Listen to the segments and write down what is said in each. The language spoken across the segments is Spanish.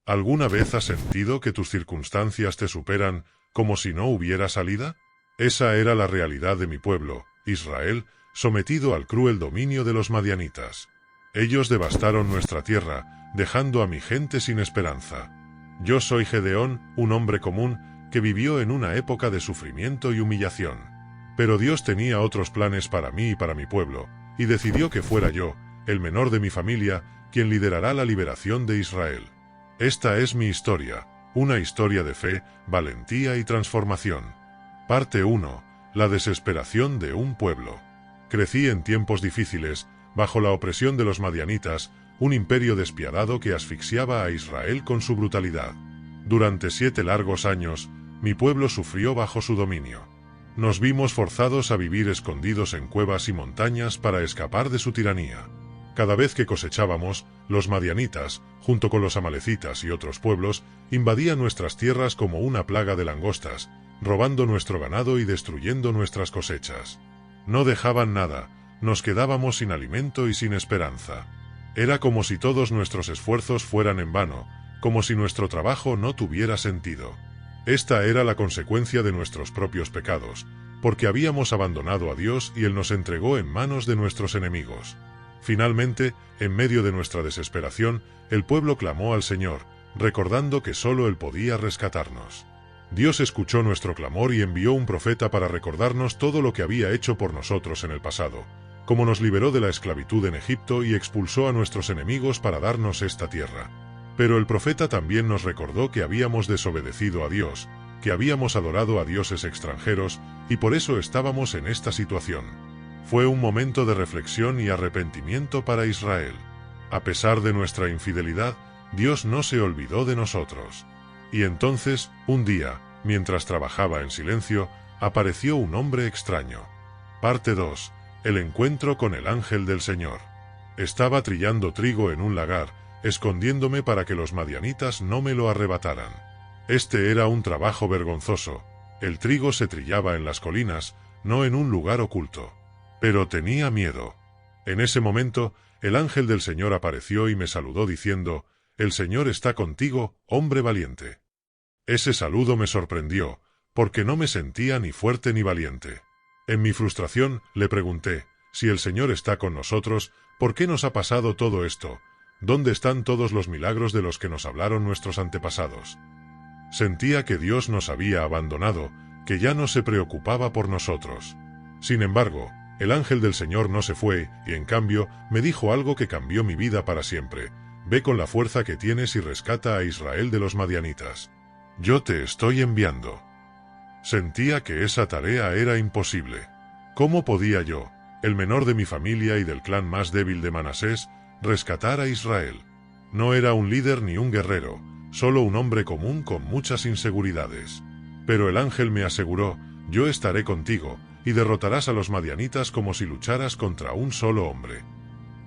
¿Alguna vez has sentido que tus circunstancias te superan como si no hubiera salida? Esa era la realidad de mi pueblo, Israel, sometido al cruel dominio de los madianitas. Ellos devastaron nuestra tierra, dejando a mi gente sin esperanza. Yo soy Gedeón, un hombre común, que vivió en una época de sufrimiento y humillación. Pero Dios tenía otros planes para mí y para mi pueblo, y decidió que fuera yo, el menor de mi familia, quien liderará la liberación de Israel. Esta es mi historia, una historia de fe, valentía y transformación. Parte 1. La desesperación de un pueblo. Crecí en tiempos difíciles, bajo la opresión de los madianitas, un imperio despiadado que asfixiaba a Israel con su brutalidad. Durante 7 largos años, mi pueblo sufrió bajo su dominio. Nos vimos forzados a vivir escondidos en cuevas y montañas para escapar de su tiranía. Cada vez que cosechábamos, los madianitas, junto con los amalecitas y otros pueblos, invadían nuestras tierras como una plaga de langostas, robando nuestro ganado y destruyendo nuestras cosechas. No dejaban nada, nos quedábamos sin alimento y sin esperanza. Era como si todos nuestros esfuerzos fueran en vano, como si nuestro trabajo no tuviera sentido. Esta era la consecuencia de nuestros propios pecados, porque habíamos abandonado a Dios y Él nos entregó en manos de nuestros enemigos. Finalmente, en medio de nuestra desesperación, el pueblo clamó al Señor, recordando que solo Él podía rescatarnos. Dios escuchó nuestro clamor y envió un profeta para recordarnos todo lo que había hecho por nosotros en el pasado, como nos liberó de la esclavitud en Egipto y expulsó a nuestros enemigos para darnos esta tierra. Pero el profeta también nos recordó que habíamos desobedecido a Dios, que habíamos adorado a dioses extranjeros, y por eso estábamos en esta situación. Fue un momento de reflexión y arrepentimiento para Israel. A pesar de nuestra infidelidad, Dios no se olvidó de nosotros. Y entonces, un día, mientras trabajaba en silencio, apareció un hombre extraño. Parte 2. El encuentro con el ángel del Señor. Estaba trillando trigo en un lagar, escondiéndome para que los madianitas no me lo arrebataran. Este era un trabajo vergonzoso. El trigo se trillaba en las colinas, no en un lugar oculto. Pero tenía miedo. En ese momento, el ángel del Señor apareció y me saludó diciendo: «El Señor está contigo, hombre valiente». Ese saludo me sorprendió, porque no me sentía ni fuerte ni valiente. En mi frustración, le pregunté: «Si el Señor está con nosotros, ¿por qué nos ha pasado todo esto? ¿Dónde están todos los milagros de los que nos hablaron nuestros antepasados?». Sentía que Dios nos había abandonado, que ya no se preocupaba por nosotros. Sin embargo, el ángel del Señor no se fue, y en cambio, me dijo algo que cambió mi vida para siempre: «Ve con la fuerza que tienes y rescata a Israel de los madianitas. Yo te estoy enviando». Sentía que esa tarea era imposible. ¿Cómo podía yo, el menor de mi familia y del clan más débil de Manasés, rescatar a Israel? No era un líder ni un guerrero, solo un hombre común con muchas inseguridades. Pero el ángel me aseguró: «Yo estaré contigo, y derrotarás a los madianitas como si lucharas contra un solo hombre».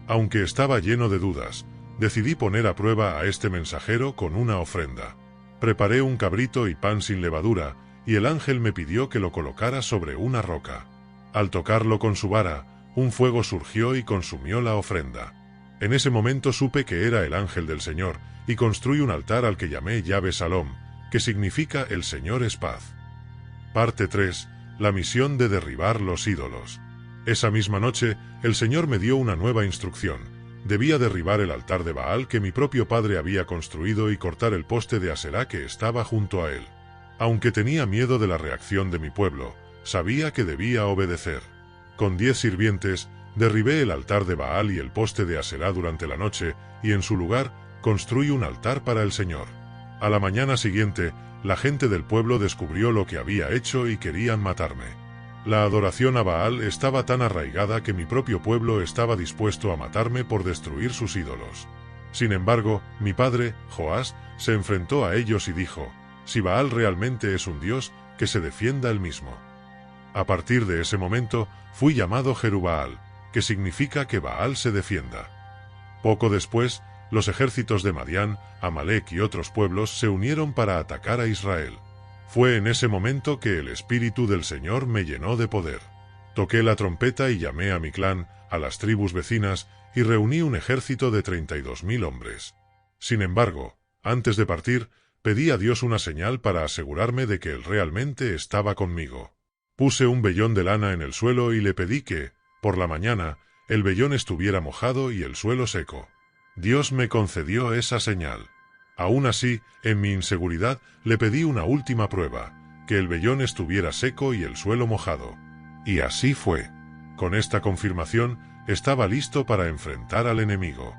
Aunque estaba lleno de dudas, decidí poner a prueba a este mensajero con una ofrenda. Preparé un cabrito y pan sin levadura, y el ángel me pidió que lo colocara sobre una roca. Al tocarlo con su vara, un fuego surgió y consumió la ofrenda. En ese momento supe que era el ángel del Señor, y construí un altar al que llamé Yahvé Salom, que significa el Señor es paz. Parte 3. La misión de derribar los ídolos. Esa misma noche, el Señor me dio una nueva instrucción. Debía derribar el altar de Baal que mi propio padre había construido y cortar el poste de Aserá que estaba junto a él. Aunque tenía miedo de la reacción de mi pueblo, sabía que debía obedecer. Con 10 sirvientes, derribé el altar de Baal y el poste de Aserá durante la noche, y en su lugar, construí un altar para el Señor. A la mañana siguiente, la gente del pueblo descubrió lo que había hecho y querían matarme. La adoración a Baal estaba tan arraigada que mi propio pueblo estaba dispuesto a matarme por destruir sus ídolos. Sin embargo, mi padre, Joás, se enfrentó a ellos y dijo: «Si Baal realmente es un dios, que se defienda él mismo». A partir de ese momento, fui llamado Jerubbaal, que significa que Baal se defienda. Poco después, los ejércitos de Madián, Amalek y otros pueblos se unieron para atacar a Israel. Fue en ese momento que el Espíritu del Señor me llenó de poder. Toqué la trompeta y llamé a mi clan, a las tribus vecinas, y reuní un ejército de 32.000 hombres. Sin embargo, Antes de partir, pedí a Dios una señal para asegurarme de que Él realmente estaba conmigo. Puse un vellón de lana en el suelo y le pedí que, por la mañana, el vellón estuviera mojado y el suelo seco. Dios me concedió esa señal. Aún así, en mi inseguridad, le pedí una última prueba, que el vellón estuviera seco y el suelo mojado. Y así fue. Con esta confirmación, estaba listo para enfrentar al enemigo.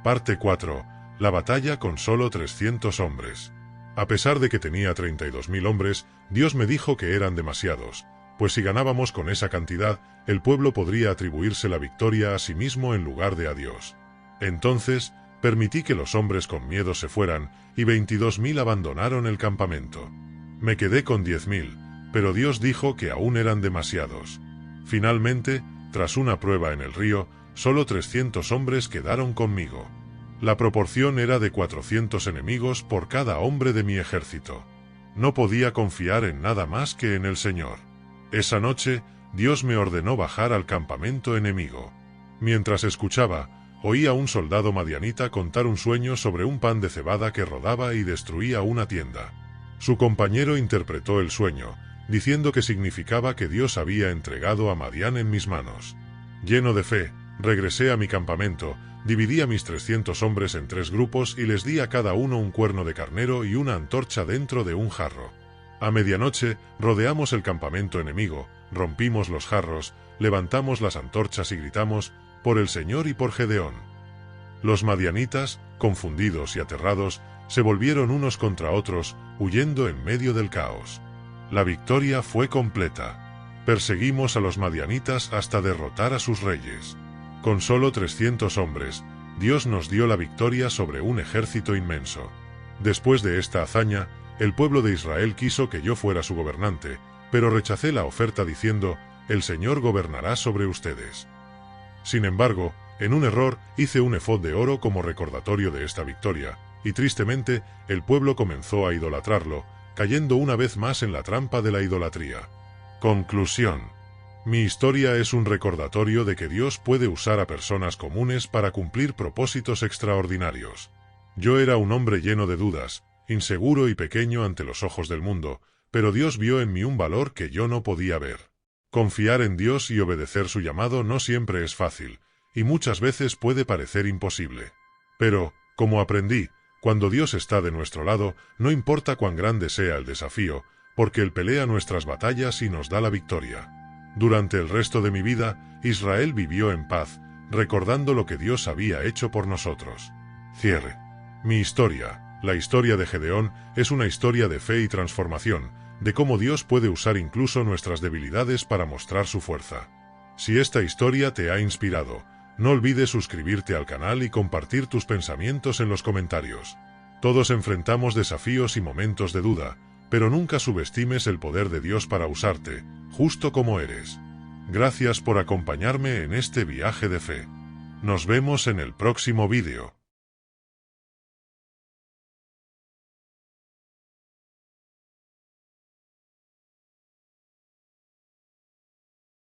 Parte 4. La batalla con solo 300 hombres. A pesar de que tenía 32.000 hombres, Dios me dijo que eran demasiados, pues si ganábamos con esa cantidad, el pueblo podría atribuirse la victoria a sí mismo en lugar de a Dios. Entonces, permití que los hombres con miedo se fueran, y 22.000 abandonaron el campamento. Me quedé con 10.000, pero Dios dijo que aún eran demasiados. Finalmente, tras una prueba en el río, solo 300 hombres quedaron conmigo. La proporción era de 400 enemigos por cada hombre de mi ejército. No podía confiar en nada más que en el Señor. Esa noche, Dios me ordenó bajar al campamento enemigo. Mientras escuchaba, oí a un soldado madianita contar un sueño sobre un pan de cebada que rodaba y destruía una tienda. Su compañero interpretó el sueño, diciendo que significaba que Dios había entregado a Madián en mis manos. Lleno de fe, regresé a mi campamento, dividí a mis 300 hombres en 3 grupos y les di a cada uno un cuerno de carnero y una antorcha dentro de un jarro. A medianoche, rodeamos el campamento enemigo, rompimos los jarros, levantamos las antorchas y gritamos, por el Señor y por Gedeón. Los madianitas, confundidos y aterrados, se volvieron unos contra otros, huyendo en medio del caos. La victoria fue completa. Perseguimos a los madianitas hasta derrotar a sus reyes. Con solo 300 hombres, Dios nos dio la victoria sobre un ejército inmenso. Después de esta hazaña, el pueblo de Israel quiso que yo fuera su gobernante, pero rechacé la oferta diciendo, el Señor gobernará sobre ustedes. Sin embargo, en un error, hice un efod de oro como recordatorio de esta victoria, y tristemente, el pueblo comenzó a idolatrarlo, cayendo una vez más en la trampa de la idolatría. Conclusión. Mi historia es un recordatorio de que Dios puede usar a personas comunes para cumplir propósitos extraordinarios. Yo era un hombre lleno de dudas, inseguro y pequeño ante los ojos del mundo, pero Dios vio en mí un valor que yo no podía ver. Confiar en Dios y obedecer su llamado no siempre es fácil, y muchas veces puede parecer imposible. Pero, como aprendí, cuando Dios está de nuestro lado, no importa cuán grande sea el desafío, porque Él pelea nuestras batallas y nos da la victoria. Durante el resto de mi vida, Israel vivió en paz, recordando lo que Dios había hecho por nosotros. Cierre. Mi historia, la historia de Gedeón, es una historia de fe y transformación, de cómo Dios puede usar incluso nuestras debilidades para mostrar su fuerza. Si esta historia te ha inspirado, no olvides suscribirte al canal y compartir tus pensamientos en los comentarios. Todos enfrentamos desafíos y momentos de duda, pero nunca subestimes el poder de Dios para usarte, justo como eres. Gracias por acompañarme en este viaje de fe. Nos vemos en el próximo vídeo.